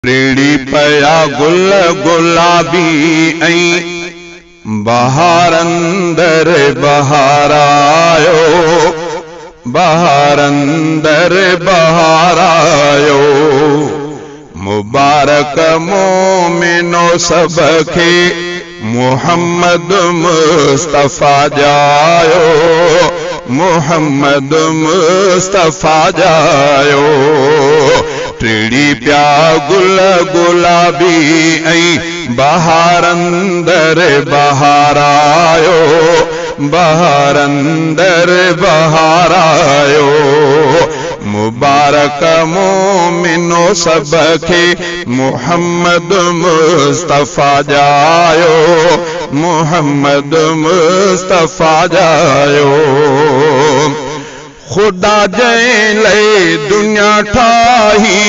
टिड़ी पया गुल गुलाबी ऐं बहार अंदर बहार आयो, बहार अंदर बहार आयो। मुबारक मोमिनो सबके मुहम्मद मुस्तफा जायो, मुहम्मद मुस्तफा जायो। टिड़ी प्या गुल गुलाबी ऐं बहार अंदर बहार आयो, बहार अंदर बहार आयो। मुबारक मोमिनो सबके मुहम्मद मुस्तफा जायो, मुहम्मद मुस्तफा जायो। खुदा जै ले दुनिया ठाही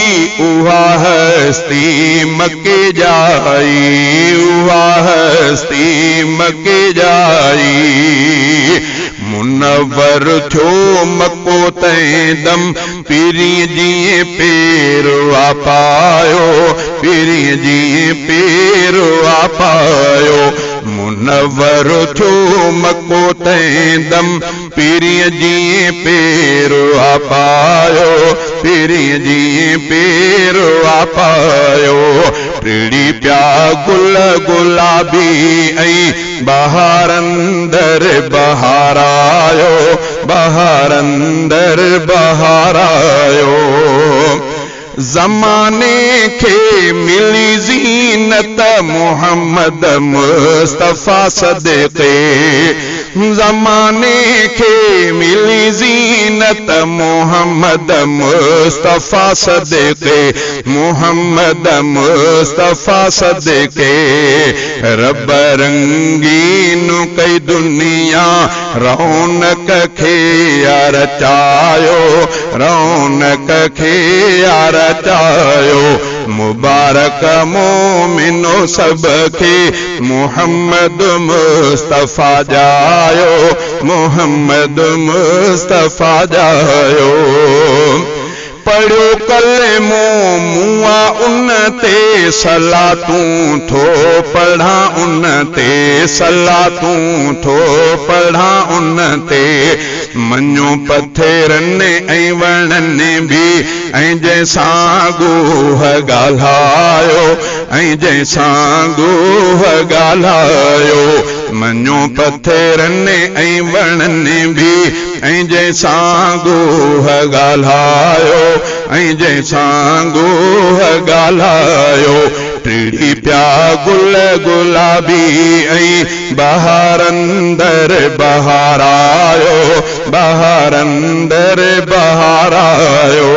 उहा हस्ती मके जाई, उहा हस्ती मके जाई। मुनव्वर थो मको तैं दम पीरी जी पेर पायो, पीरी जी पेर पायो। मुनव्वर थो मको तैं दम पीरी जी पेर पायो, पीरी जी पेर पायो। टिड़ी प्या गुल गुलाबी ऐं बहार अंदर बहार आयो, बहार अंदर बहार आयो। ज़माने के मिली ज़ीनत मुहम्मद मुस्तफा सदके, ज़माने के मिली ज़ीनत मुहम्मद मुस्तफा सदके, मुहम्मद मुस्तफा सदके। रब रंगीन कई दुनिया रौनक खे रचायो, रौनक खे रचायो। मुबारक मोमिनो सबके मुहम्मद मुस्तफा जायो, मुहम्मद मुस्तफा जायो। पढ़ो कलमो मुआ उन ते सलातूं थो पढ़ा उन ते, सलातूं थो पढ़ा उन ते। मञो पत्थरनि ऐं वणनि बि ऐं जंहिंसां गोह ॻाल्हायो, ऐं जंहिंसां गोह ॻाल्हायो। मञो पत्थरनि ऐं वणनि बि ऐं जंहिंसां गोह ॻाल्हायो, ऐं जंहिंसां गोह ॻाल्हायो। टिड़ी प्या गुल गुलाबी ऐं बहार अंदर बहार आयो, बहार अंदर बहार आयो।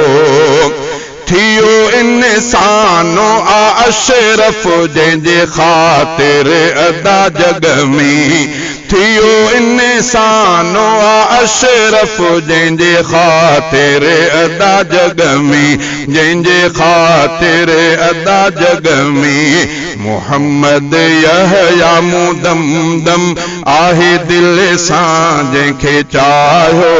थियो इंसानो आ अशरफ जंहिंजे ख़ातिर अदा जग में, थियो इंसानो आ अशरफ जंहिंजे ख़ातिर अदा जग में, जंहिंजे ख़ातिर अदा जग में। मुहम्मद यहया मुदम दम आहे दिल सां जंहिंखे चाहियो,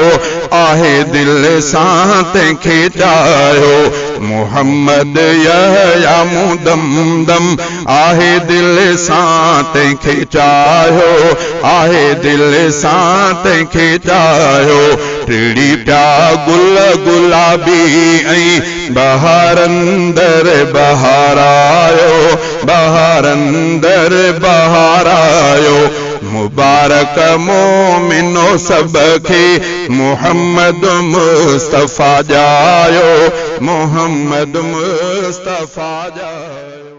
आहे दिल सां तंहिंखे चाहियो। मुहम्मद यहया मुदम दम आहे दिल सां तंहिंखे चाहियो, आहे दिल सां तंहिंखे चाहियो। टिड़ी प्या गुल गुलाबी ऐं बहार अंदर बहार आयो, बहार अंदर बहार आयो। मुबारक मोमिनो सबके मुहम्मद मुस्तफा जायो, मुहम्मद मुस्तफा जायो।